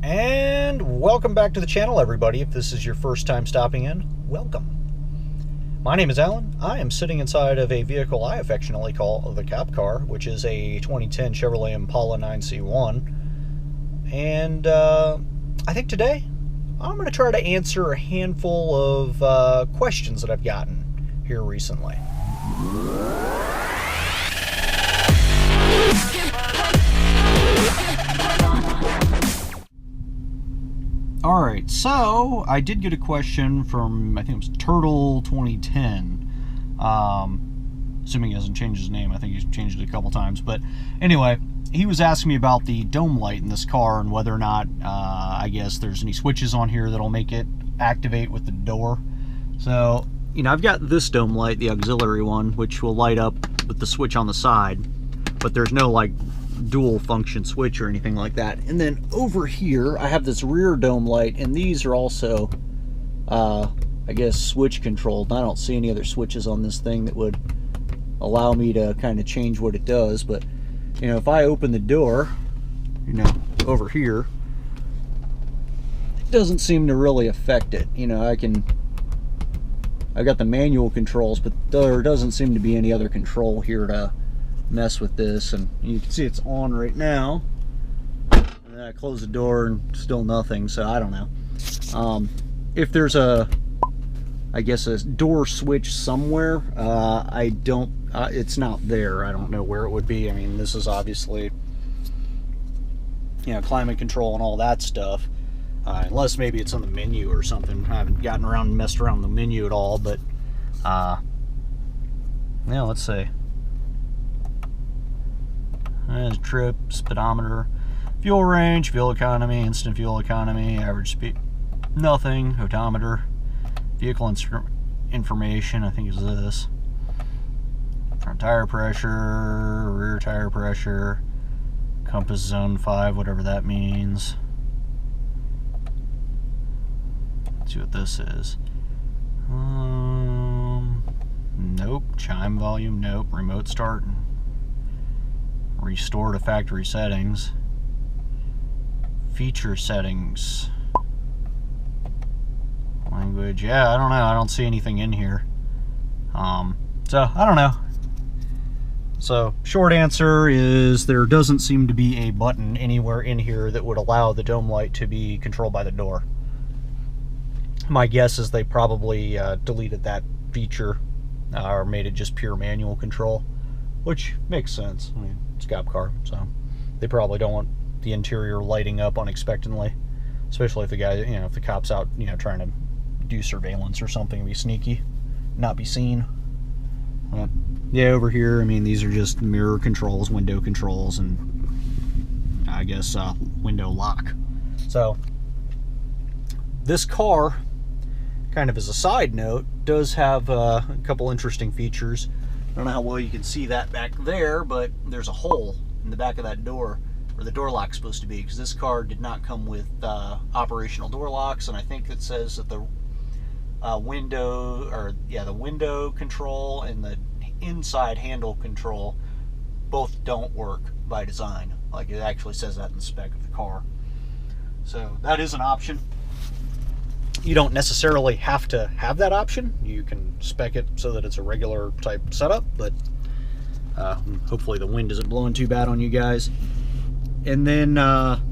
And welcome back to the channel, everybody. If this is your first time stopping in, welcome. My name is Alan. I am sitting inside of a vehicle I affectionately call the TheCopCar, which is a 2010 Chevrolet Impala 9C1. And I think today I'm going to try to answer a handful of questions that I've gotten here recently. Alright, so I did get a question from, I think it was Turtle 2010. Assuming he hasn't changed his name. I think he's changed it a couple times. But anyway, he was asking me about the dome light in this car and whether or not, I guess, there's any switches on here that'll make it activate with the door. So, you know, I've got this dome light, the auxiliary one, which will light up with the switch on the side. But there's no, like, dual function switch or anything like that. And then over here I have this rear dome light, and these are also I guess switch controlled. I don't see any other switches on this thing that would allow me to kind of change what it does. But you know, if I open the door, you know, over here, it doesn't seem to really affect it. You know, I've got the manual controls, but there doesn't seem to be any other control here to mess with this. And you can see it's on right now, and then I close the door and still nothing. So I don't know if there's I guess a door switch somewhere. I don't it's not there. I don't know where it would be. I mean, this is obviously, you know, climate control and all that stuff, unless maybe it's on the menu or something. I haven't gotten around and messed around the menu at all. But yeah, let's see. There's trip, speedometer, fuel range, fuel economy, instant fuel economy, average speed, nothing, odometer, vehicle information, I think is this, front tire pressure, rear tire pressure, compass zone 5, whatever that means. Let's see what this is. Nope. Chime volume, nope. Remote start, restore to factory settings, feature settings, language. Yeah, I don't know. I don't see anything in here. So I don't know. So short answer is there doesn't seem to be a button anywhere in here that would allow the dome light to be controlled by the door. My guess is they probably deleted that feature or made it just pure manual control, which makes sense. I mean, it's a TheCopCar, so they probably don't want the interior lighting up unexpectedly, especially if the guy, you know, if the cop's out, you know, trying to do surveillance or something, be sneaky, not be seen. Yeah, over here, I mean, these are just mirror controls, window controls, and I guess window lock. So this car, kind of as a side note, does have a couple interesting features. I don't know how well you can see that back there, but there's a hole in the back of that door where the door lock's supposed to be, because this car did not come with operational door locks, and I think it says that the the window control and the inside handle control both don't work by design. Like, it actually says that in the spec of the car. So that is an option. You don't necessarily have to have that option. You can spec it so that it's a regular type setup, but hopefully the wind isn't blowing too bad on you guys. And then I'm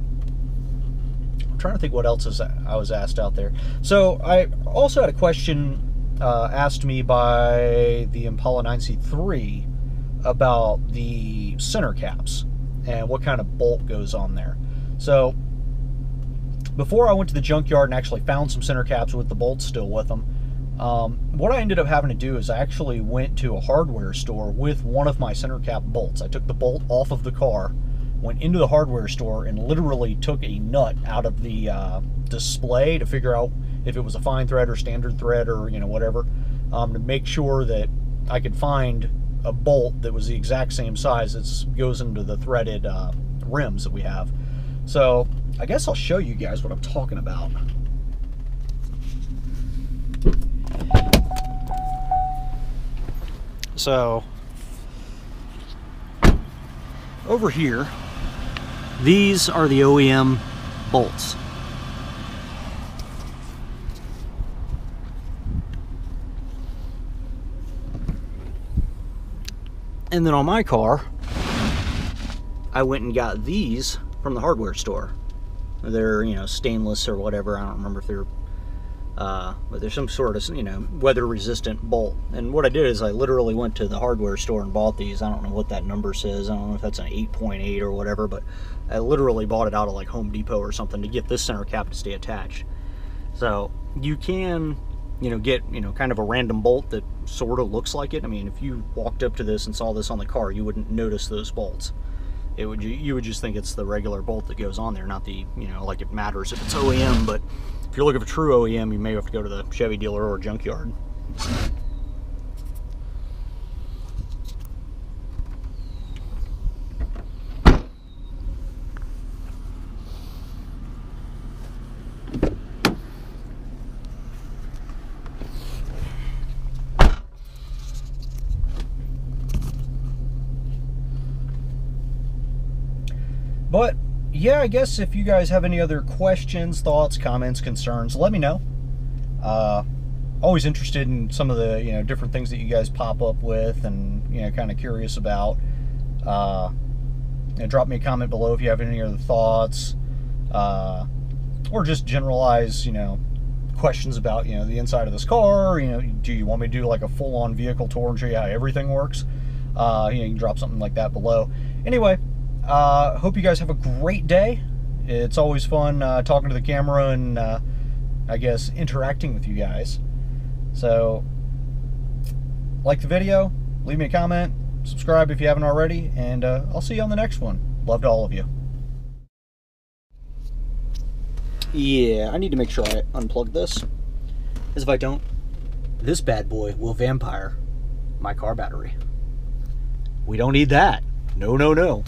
trying to think what else I was asked out there. So I also had a question asked me by the Impala 9C3 about the center caps and what kind of bolt goes on there. So before I went to the junkyard and actually found some center caps with the bolts still with them, what I ended up having to do is I actually went to a hardware store with one of my center cap bolts. I took the bolt off of the car, went into the hardware store, and literally took a nut out of the display to figure out if it was a fine thread or standard thread or, you know, whatever, to make sure that I could find a bolt that was the exact same size that goes into the threaded rims that we have. So I guess I'll show you guys what I'm talking about. So over here, these are the OEM bolts. And then on my car, I went and got these from the hardware store. They're, you know, stainless or whatever. I don't remember if they're, but there's some sort of, you know, weather-resistant bolt. And what I did is I literally went to the hardware store and bought these. I don't know what that number says. I don't know if that's an 8.8 or whatever, but I literally bought it out of like Home Depot or something to get this center cap to stay attached. So you can, you know, get, you know, kind of a random bolt that sort of looks like it. I mean, if you walked up to this and saw this on the car, you wouldn't notice those bolts. It would, you would just think it's the regular bolt that goes on there, not the, you know, like it matters if it's OEM. But if you're looking for true OEM, you may have to go to the Chevy dealer or junkyard. But yeah, I guess if you guys have any other questions, thoughts, comments, concerns, let me know. Always interested in some of the, you know, different things that you guys pop up with, and, you know, kind of curious about. You know, drop me a comment below if you have any other thoughts, or just generalize, you know, questions about, you know, the inside of this car. You know, do you want me to do like a full-on vehicle tour and show you how everything works? You know, you can drop something like that below. Anyway. Hope you guys have a great day. It's always fun talking to the camera and I guess interacting with you guys. So, like the video, leave me a comment, subscribe if you haven't already, and I'll see you on the next one. Love to all of you. Yeah, I need to make sure I unplug this, as if I don't, this bad boy will vampire my car battery. We don't need that. No, no, no.